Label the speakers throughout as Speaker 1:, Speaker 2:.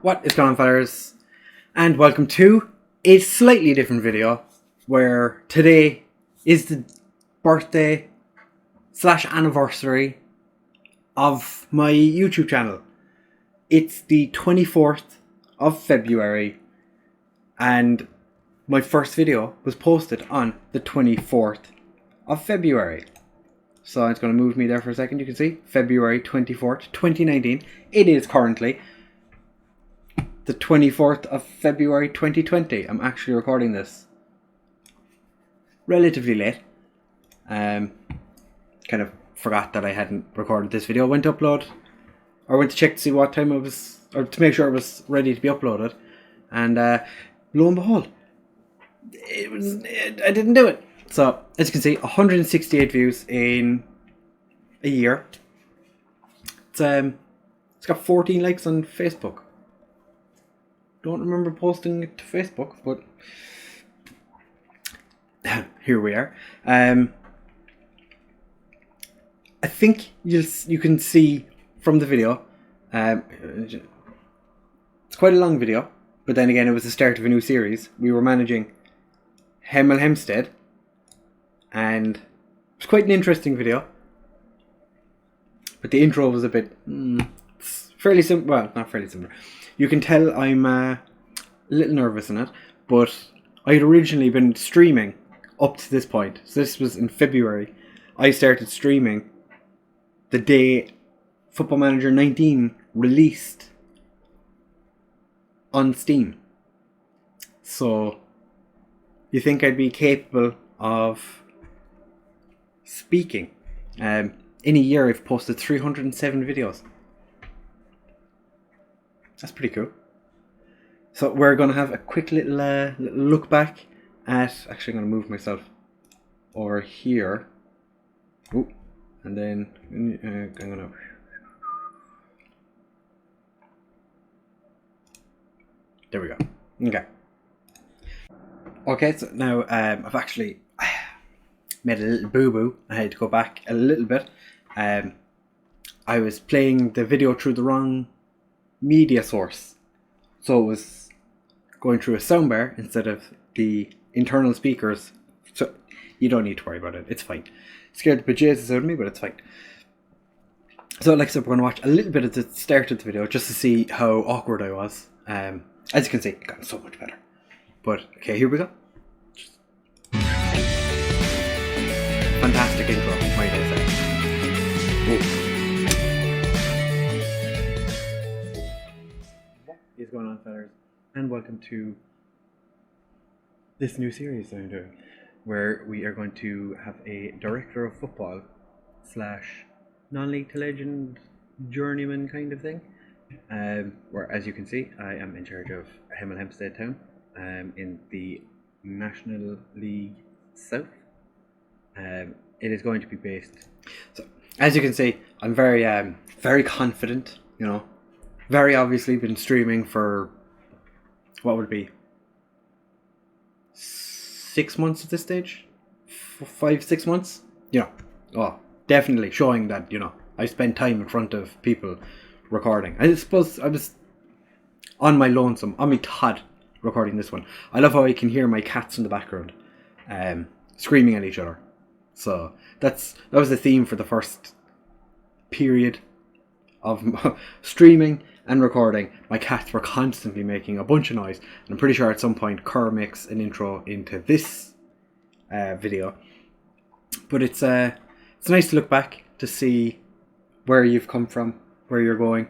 Speaker 1: What is going on, fellers? And welcome to a slightly different video where today is the birthday / anniversary of my YouTube channel. It's the 24th of February and my first video was posted on the 24th of February. So it's going to move me there for a second. You can see February 24th, 2019. It is currently the 24th of February 2020. I'm actually recording this relatively late. Kind of forgot that I hadn't recorded this video. Went to upload, or went to check to see what time it was, or to make sure it was ready to be uploaded. And lo and behold, I didn't do it. So as you can see, 168 views in a year. It's got 14 likes on Facebook. Don't remember posting it to Facebook, but here we are. I think you can see from the video. It's quite a long video, but then again, it was the start of a new series. We were managing Hemel Hempstead, and it was quite an interesting video. But the intro was a bit fairly simple. Well, not fairly similar. You can tell I'm a little nervous in it, but I had originally been streaming up to this point. So this was in February. I started streaming the day Football Manager 19 released on Steam. So you think I'd be capable of speaking? In a year, I've posted 307 videos. That's pretty cool. So we're going to have a quick little look back at... Actually, I'm going to move myself over here. Ooh, and then I'm going to... There we go. Okay. Okay, so now I've actually made a little boo-boo. I had to go back a little bit. I was playing the video through the wrong media source, so it was going through a soundbar instead of the internal speakers. So you don't need to worry about it, it's fine. Scared the bejesus out of me, but it's fine. So like I said, we're going to watch a little bit of the start of the video just to see how awkward I was. As you can see, it got so much better. But okay, here we go. Fantastic intro, might I say. Whoa. What is going on, fellas? And welcome to this new series that I'm doing, where we are going to have a director of football / non-league to legend journeyman kind of thing. Where, as you can see, I am in charge of Hemel Hempstead Town in the National League South. It is going to be based. So, as you can see, I'm very confident. You know, very obviously been streaming for what would it be 6 months at this stage, 5-6 months. You know, oh, definitely showing that I spend time in front of people recording. I suppose I was on my lonesome, on my Todd, recording this one. I love how I can hear my cats in the background, screaming at each other. So that was the theme for the first period of streaming and recording. My cats were constantly making a bunch of noise, and I'm pretty sure at some point Kerr makes an intro into this video. But it's nice to look back to see where you've come from, where you're going.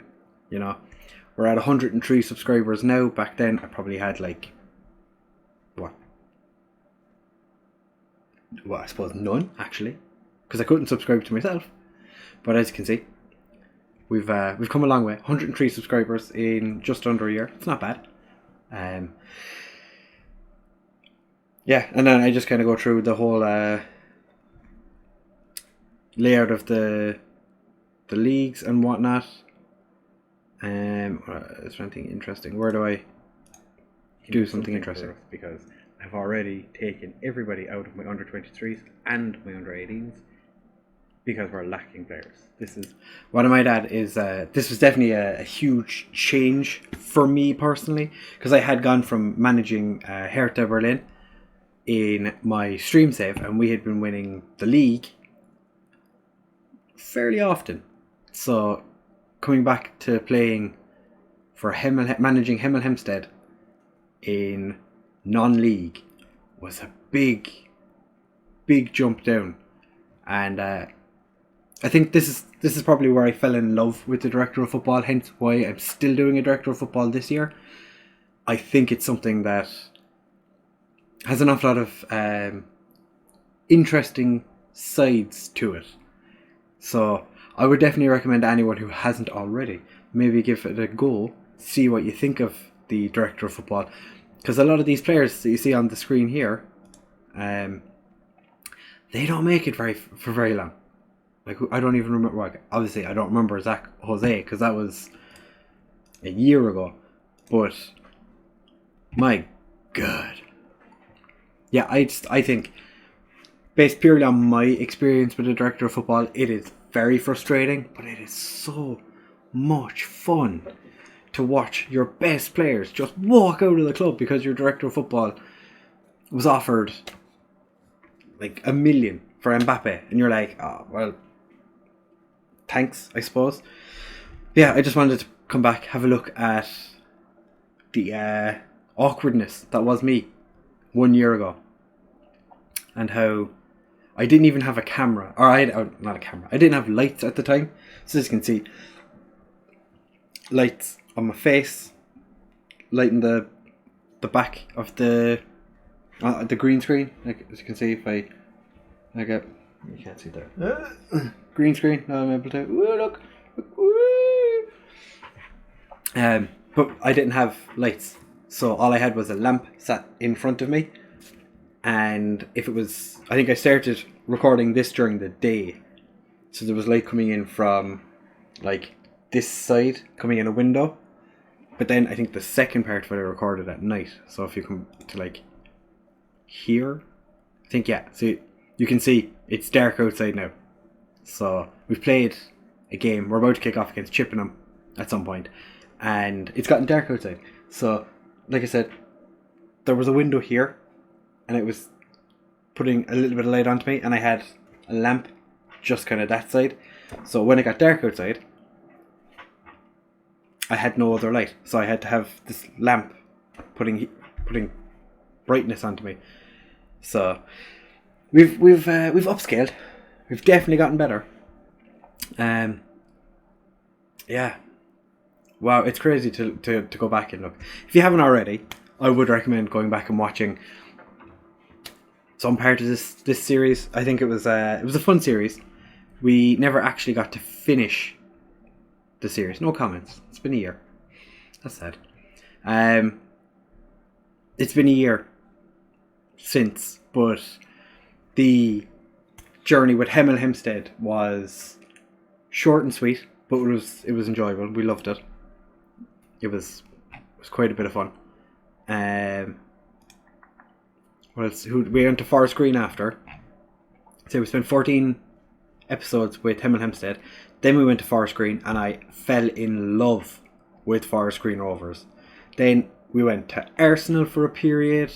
Speaker 1: You know, we're at 103 subscribers now. Back then I probably had like I suppose none, actually, because I couldn't subscribe to myself. But as you can see, we've come a long way. 103 subscribers in just under a year. It's not bad. Yeah, and then I just kind of go through the whole layout of the leagues and whatnot. Is there anything interesting? Where do I do something interesting? Because I've already taken everybody out of my under 23s and my under 18s because we're lacking players. This is what I might add is this was definitely a huge change for me personally, because I had gone from managing Hertha Berlin in my stream save, and we had been winning the league fairly often. So coming back to playing for managing Hemel Hempstead in non-league was a big jump down, and I think this is probably where I fell in love with the director of football, hence why I'm still doing a director of football this year. I think it's something that has an awful lot of interesting sides to it. So I would definitely recommend anyone who hasn't already, maybe give it a go, see what you think of the director of football. Because a lot of these players that you see on the screen here, they don't make it for very long. Like, I don't even remember. Well, obviously, I don't remember Zach Jose because that was a year ago. But my God, yeah, I think based purely on my experience with the director of football, it is very frustrating, but it is so much fun to watch your best players just walk out of the club because your director of football was offered like $1 million for Mbappe, and you're like, oh well, thanks, I suppose. Yeah, I just wanted to come back, have a look at the awkwardness that was me 1 year ago, and how I didn't even have a camera, or not a camera, I didn't have lights at the time. So as you can see, lights on my face, light in the back of the green screen. Like, as you can see, if I get, you can't see there. Green screen. Now I'm able to. Ooh, look. Ooh. But I didn't have lights, so all I had was a lamp sat in front of me. And if it was, I think I started recording this during the day, so there was light coming in from like this side, coming in a window. But then I think the second part of it I recorded at night. So if you come to like here, I think, yeah, so you can see it's dark outside now. So we've played a game. We're about to kick off against Chippenham at some point, and it's gotten dark outside. So like I said, there was a window here, and it was putting a little bit of light onto me, and I had a lamp just kind of that side. So when it got dark outside, I had no other light, so I had to have this lamp putting brightness onto me. So we've upscaled. We've definitely gotten better. Yeah. Wow, it's crazy to go back and look. If you haven't already, I would recommend going back and watching some part of this series. I think it was a fun series. We never actually got to finish the series. No comments. It's been a year. That's sad. It's been a year since, but the journey with Hemel Hempstead was short and sweet, but it was enjoyable. We loved it. It was quite a bit of fun. What else? We went to Forest Green after. So we spent 14 episodes with Hemel Hempstead. Then we went to Forest Green, and I fell in love with Forest Green Rovers. Then we went to Arsenal for a period,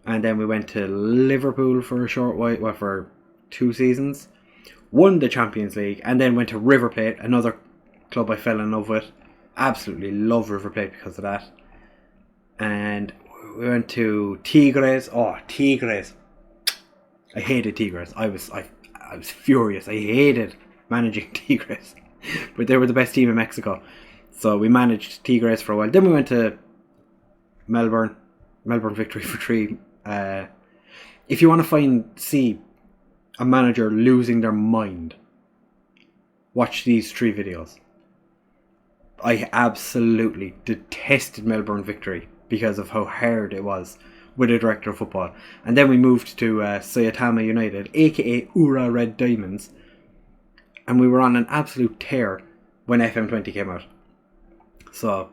Speaker 1: and then we went to Liverpool for a short while, well, for 2 seasons. Won the Champions League, and then went to River Plate, another club I fell in love with. Absolutely love River Plate because of that. And we went to Tigres. Oh, Tigres! I hated Tigres. I was furious. I hated managing Tigres, but they were the best team in Mexico, so we managed Tigres for a while. Then we went to Melbourne Victory for 3. If you want to see a manager losing their mind, watch these 3 videos. I absolutely detested Melbourne Victory because of how hard it was with a director of football. And then we moved to Saitama United, aka Ura Red Diamonds, and we were on an absolute tear when FM20 came out. So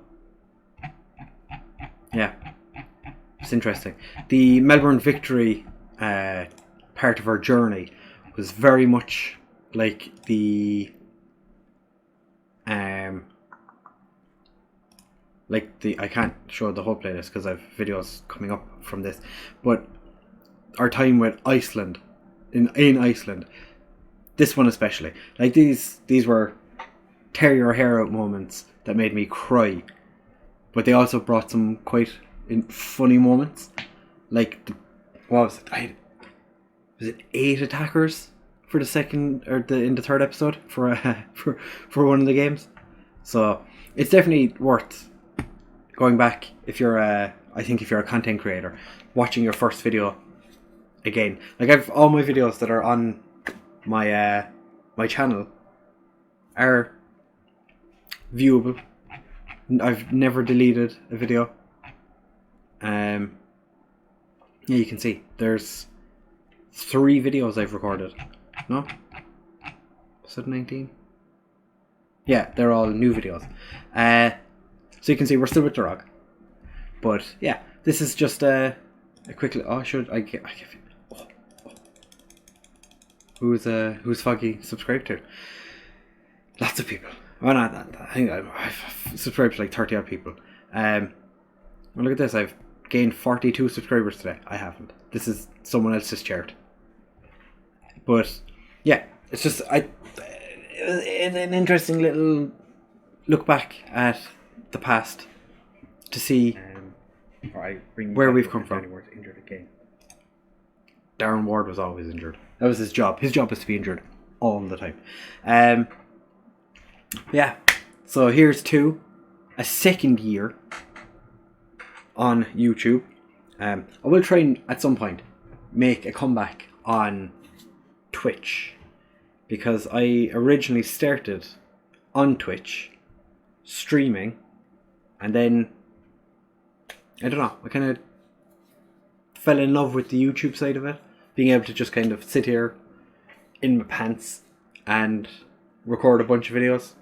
Speaker 1: yeah, it's interesting. The Melbourne Victory part of our journey was very much like the I can't show the whole playlist because I've videos coming up from this, but our time with Iceland, in Iceland, this one especially, like these were tear your hair out moments that made me cry, but they also brought some quite funny moments, like what was it? Was it 8 attackers for the second or in the third episode for one of the games? So it's definitely worth going back if you're I think if you're a content creator, watching your first video again. Like I've all my videos that are on my my channel are viewable. I've never deleted a video. Yeah, you can see there's 3 videos I've recorded. No? Was it 19? Yeah, they're all new videos. So you can see we're still with the rock. But yeah, this is just a quick. Oh, should I give you? Who's Foggy subscribed to? Lots of people. Well, not that. I think I've subscribed to like 30 odd people. Well, look at this. I've gained 42 subscribers today. I haven't. This is someone else's chart. But yeah, it's just an interesting little look back at the past to see where we've come from. Injured again. Darren Ward was always injured. That was his job. His job was to be injured all the time. Yeah. So here's to a second year on YouTube. I will try and at some point make a comeback on Twitch, because I originally started on Twitch streaming, and then I don't know, I kind of fell in love with the YouTube side of it, being able to just kind of sit here in my pants and record a bunch of videos,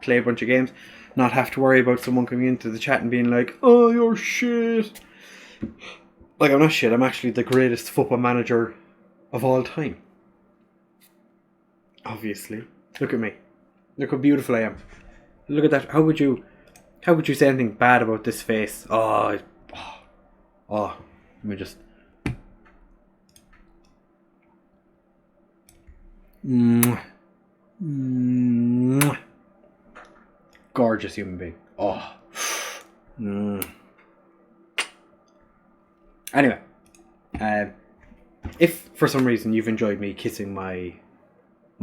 Speaker 1: play a bunch of games, not have to worry about someone coming into the chat and being like, oh, you're shit. Like, I'm not shit, I'm actually the greatest football manager of all time. Obviously. Look at me. Look how beautiful I am. Look at that. How would you say anything bad about this face? Oh, let me just... Gorgeous human being. Oh. Anyway, if for some reason you've enjoyed me kissing my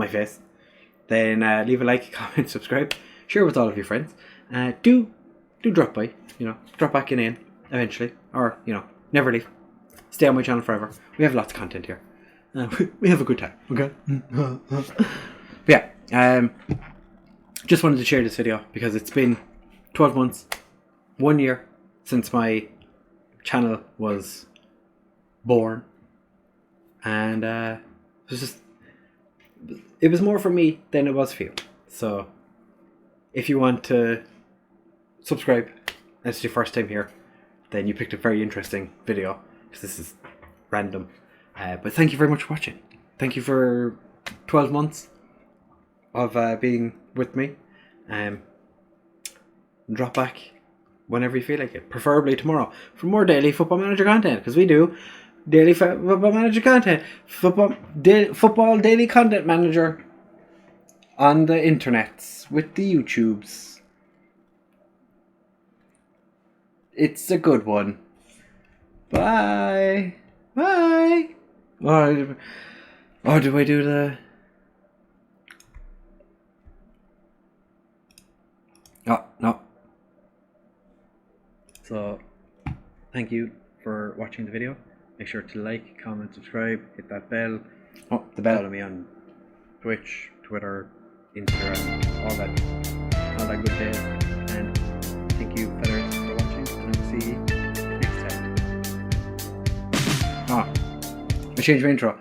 Speaker 1: face, then leave a like, comment, subscribe, share with all of your friends. Do drop by, drop back in eventually, or never leave. Stay on my channel forever. We have lots of content here. We have a good time, okay? But yeah, just wanted to share this video because it's been 12 months, 1 year since my channel was born, and it was more for me than it was for you. So if you want to subscribe and it's your first time here, then you picked a very interesting video, because this is random. But thank you very much for watching. Thank you for 12 months of being with me. Drop back whenever you feel like it, preferably tomorrow, for more daily Football Manager content, because we do daily Football Manager content, football daily content manager on the internets with the YouTubes. It's a good one. Bye. Oh, do I do the... Oh, no. So, thank you for watching the video. Make sure to like, comment, subscribe, hit that bell. Oh, the bell. Follow me on Twitch, Twitter, Instagram, all that good jazz. And thank you, Fellars, for watching, and see you next time. I changed my intro.